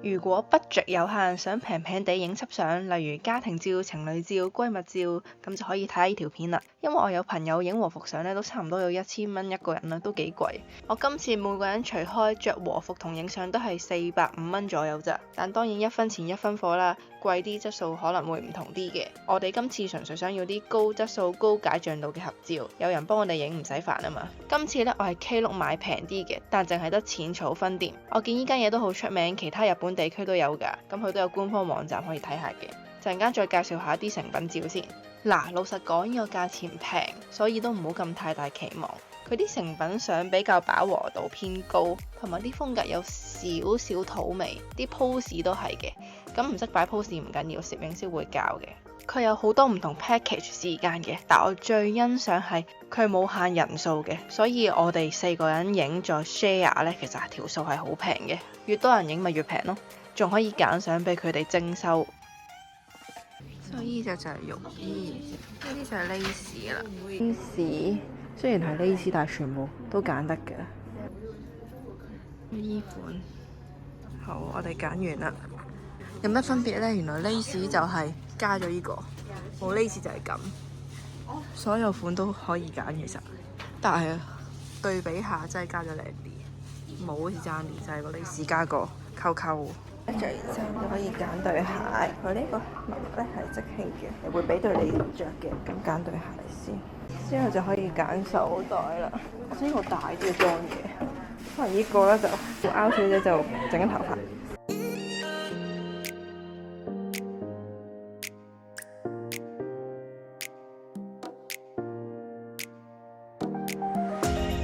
如果 budget 有限，想平平地影輯相，例如家庭照、情侶照、閨蜜照，咁就可以睇下呢條片啦。因為我有朋友影和服相咧，都差唔多有1000蚊一個人啦，都幾貴。我今次每個人除開着和服同影相都係450蚊左右咋，但當然1分錢1分貨啦，貴啲質素可能會唔同啲嘅。我哋今次純粹想要啲高質素、高解像度嘅合照，有人幫我哋影唔使煩啊嘛。今次咧我係 Klook 買平啲嘅，但淨係得淺草分店。我見呢間嘢都好出名，其他日本地區都有㗎，咁佢都有官方網站可以睇下嘅。陣間再介紹下啲成品照先。嗱，老實講呢個價錢平，所以都唔好咁太大期望。佢啲成品相比較飽和度偏高，同埋啲風格有少少土味，啲 pose 都係嘅。咁唔識擺 pose 唔緊要，攝影師會教嘅。佢有好多唔同 package 時間嘅，但我最欣賞係佢冇限人數嘅，所以我哋4個人影再 share 咧，其實條數係好平嘅，越多人影咪越平咯，仲可以揀相俾佢哋徵收。所以呢隻就係浴衣，呢啲就係 lace 啦。lace 雖然係 lace，但係全部都揀得嘅。衣款好，我哋揀完啦。有乜分別呢？原來 lace 就係加咗呢個，冇 lace 就係咁。所有款都可以揀其實，但係對比下真係加咗靚啲，冇好似爭啲，就係個 lace 加個扣扣。着完之後就可以揀對鞋，佢呢個襪咧係即棄嘅，又會俾對你着嘅，咁揀對鞋先。之後就可以揀手袋啦。我想呢個大啲嘅裝嘢，可能呢個咧就拗少少就整緊頭髮。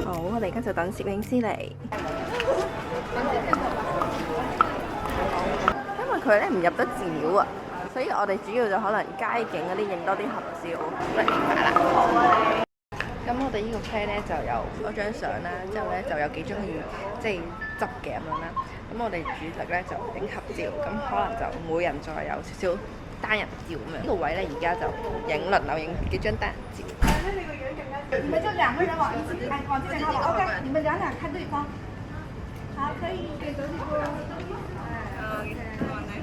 好，我哋而家就等攝影師嚟。因為佢咧唔入得字料啊，所以我哋主要就可能街景嗰啲影多啲合照。嚟影下啦。咁我哋呢個 plan 咧就有嗰張相啦，之後咧就有幾張要即係執嘅咁樣啦。咁我哋主力咧就影合照，咁可能就每人再有少少單人照咁樣。呢個位咧而家就輪流影幾張單人照。你們就2個人往這邊靠了 ，OK，你們倆看對方。好，可以給手機哥。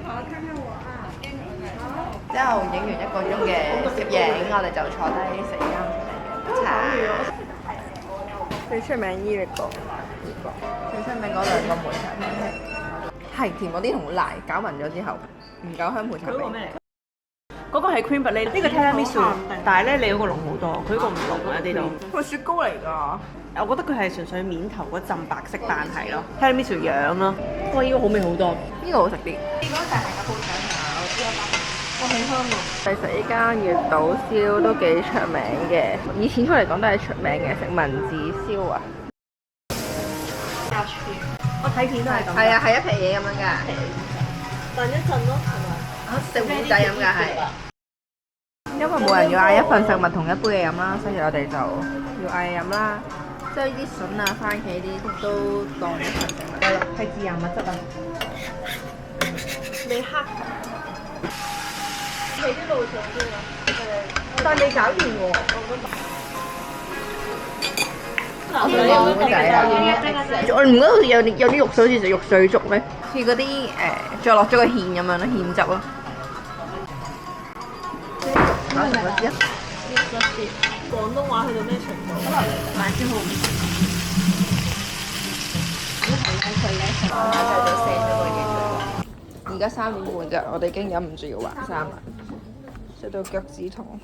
好，看看我啊。好。之後影完1個鐘嘅攝影，我哋就坐低食間茶。最出名呢個，最出名嗰2個梅茶冰淇係甜嗰啲同奶攪勻咗之後，唔夠香梅茶冰。嗰個係 cream brulee，呢個 tiramisu，但係咧你嗰個濃好多，佢呢個唔濃啊啲度。佢雪糕嚟㗎。我覺得佢係純粹面頭嗰陣白色但係咯 ，tiramisu 樣咯。不過呢個好味好多，呢個好食啲。呢個大嘅鋪頭我好香喎。其實呢間月島燒都幾出名嘅，以前出嚟講都係出名嘅，食文字燒啊。我睇片都係咁。係啊，係一皮嘢咁樣㗎。燉一陣咯，係咪？食糊仔飲㗎係。因為冇人要嗌一份食物同一杯嘢飲啦，所以我哋就要嗌嘢飲啦。即係呢啲筍啊、番茄啲都當一份食物。係自然物質啊。你黑。係啲路上邊啊？但係未搞掂喎。我想講糊仔啊！我唔覺得好似有啲肉水，好似食肉水粥咧，似嗰啲再落咗個芡咁樣咯，芡汁咯。我食咗先。廣東話去到咩程度？辣椒好。而家3點半咋，我哋已經忍唔住要還衫啦，食到腳趾痛。